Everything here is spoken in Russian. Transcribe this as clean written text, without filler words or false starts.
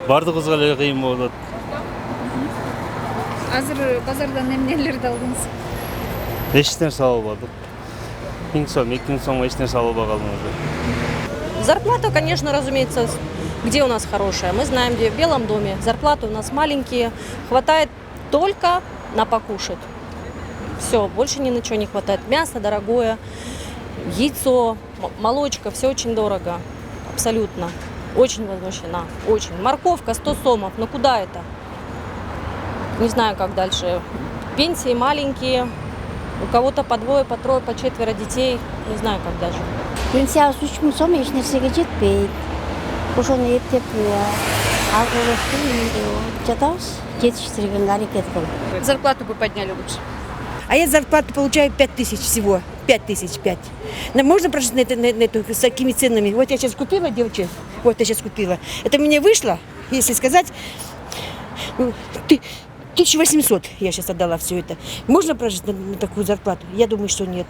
Бардыгыбызга эле кыйын болот. Азыр базардан эмнелерди алдыңыз? Эч нерсе албадык. 1000 сом, 2000 сомго эч нерсе албай калдым уже. Зарплата, конечно, разумеется, где у нас хорошая. Мы знаем, где в Белом доме. Зарплаты у нас маленькие. Хватает только на покушать. Все, больше ни на что не хватает. Мясо дорогое, яйцо, молочка, все очень дорого. Абсолютно. Очень возмущена. Очень. Морковка 100 сомов. Но куда это? Не знаю, как дальше. Пенсии маленькие. У кого-то по двое, по трое, по четверо детей. Не знаю, как даже. Пенсиясы 3000 сом эч нерсеге жетпейт. Ошону эптеп жатабыз, жетиштиргенге аракет кылып. Зарплату бы подняли лучше. А я зарплату получаю 5000 всего. 5005. Можно прожить на эту, с такими ценами? Вот я сейчас купила, девочки, вот я сейчас купила. Это мне вышло, если сказать, 1800 я сейчас отдала все это. Можно прожить на такую зарплату? Я думаю, что нет.